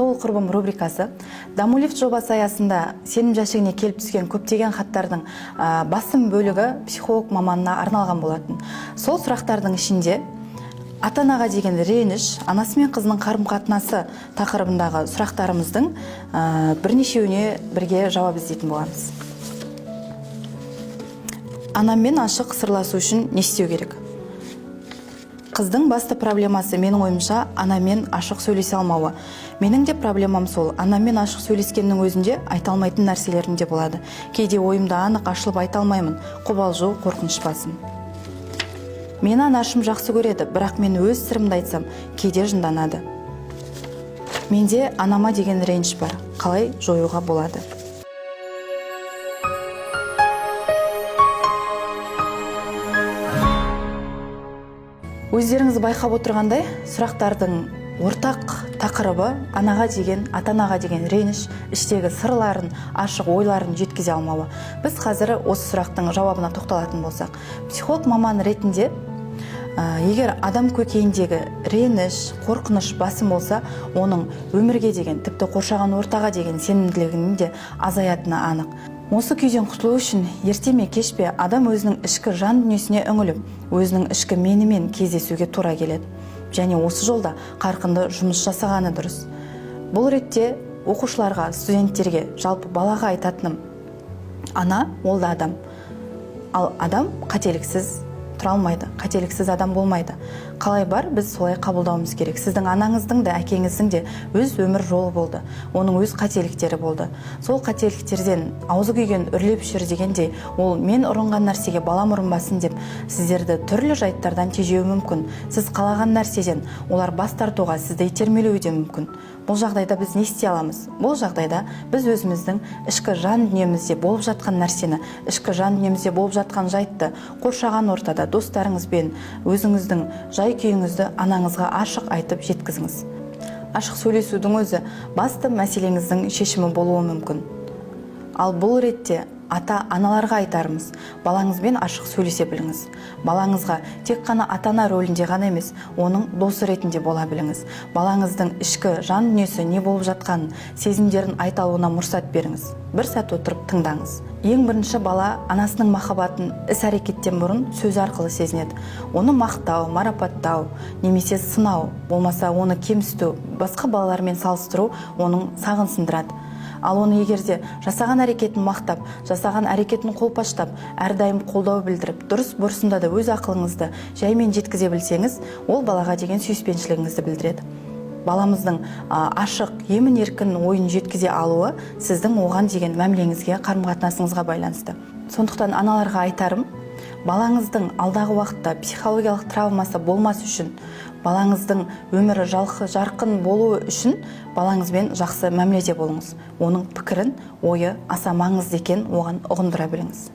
сол құрбым рубрикасы. Даму лифт жобасы аясында сенім жәшігіне келіп түскен көптеген хаттардың басым бөлігі психолог маманына арналған болатын. Сол сұрақтардың ішінде ата-анаға деген реніш, анасы мен қызының қарым-қатынасы тақырыбындағы сұрақтарымыздың бірнешеуіне бірге жауап іздейтін боламыз. Анаммен ашық сырласу үшін не істеу керек? Қыздың басты проблемасы менің ойымша анамен ашық сөйлесе алмауы. Менің де проблемам сол. Анамен ашық сөйлескеннің өзінде айта алмайтын нәрселерім де болады. Кейде ойымда анық ашылып айта алмаймын. Қобалжу, қорқыныш басым. Мені анашым жақсы көреді, бірақ мен өз сырымды айтсам, кейде жынданады. Менде анама деген реніш бар. Қалай жоюға болады? Өздеріңіз байқап отырғандай, сұрақтардың ортақ тақырыбы анаға деген, ата-анаға деген реніш, іштегі сырларын, ашық ойларын жеткізе алмауы. Біз қазір осы сұрақтың жауабына тоқталатын болсақ, психолог маман ретінде егер адам көкейіндегі реніш, қорқыныш басым болса, оның өмірге деген, тіпті қоршаған ортаға деген сенімділігінің де азаятыны анық. Осы күйден құтылу үшін ерте ме кеш пе адам өзінің ішкі жан дүниесіне үңіліп, өзінің ішкі менімен кездесуге тура келеді. Және осы жолда қарқынды жұмыс жасағаны дұрыс. Бұл ретте оқушыларға, студенттерге, жалпы балаға айтатыным: ана ол да адам. Ал адам қателіксіз тұра алмайды, қателіксіз адам болмайды. Қалай бар, біз солай қабылдауымыз керек. Сіздің анаңыздың да, әкеңіздің де өз өмір жолы болды. Оның өз қателіктері болды. Сол қателіктерден аузы күйген үрлеп жүр дегендей, ол мен ұрынған нәрсеге балам ұрынбасын деп сіздерді түрлі жайттардан тежеуі мүмкін. Сіз қалаған нәрседен олар бас тартуға сізді итермелеуі де мүмкін. Бұл жағдайда біз не істей аламыз? Бұл жағдайда біз өзіміздің ішкі жан дүниемізде болып жатқан нәрсені, ішкі жан дүниемізде болып жатқан жайтты қоршаған ортада достарыңызбен өзіңіздің жай күйіңізді анаңызға ашық айтып жеткізіңіз. Ашық сөйлесудің өзі басты мәселеңіздің шешімі болуы мүмкін. Ал бұл ретте ата-аналарға айтарымыз: балаңызбен ашық сөйлесе біліңіз. Балаңызға тек қана ата-ана рөлінде ғана емес, оның досы ретінде бола біліңіз. Балаңыздың ішкі жан дүниесі не болып жатқанын, сезімдерін айта алуына мұрсат беріңіз. Бір сәт отырып тыңдаңыз. Ең бірінші бала анасының махаббатын іс-әрекеттен бұрын сөз арқылы сезінеді. Оны мақтау, марапаттау, немесе сынау, болмаса оны кемсіту, басқа балалармен салыстыру оның сағын сындырады. Ал оны егерде жасаған әрекетін мақтап, жасаған әрекетін қолпаштап, әрдайым қолдау білдіріп, дұрыс бұрысында да өз ақылыңызды жаймен жеткізе білсеңіз, ол балаға деген сүйіспеншілігіңізді білдіреді. Баламыздың ашық, емін-еркін ойын жеткізе алуы сіздің оған деген мәмілеңізге, қарым-қатынасыңызға байланысты. Сондықтан аналарға айтарым: балаңыздың алдағы уақытта психологиялық травмасы болмас үшін, балаңыздың өмірі жарқын болуы үшін балаңызбен жақсы мәміледе болыңыз. Оның пікірін, ойы аса маңызды екенін оған ұғындыра біліңіз.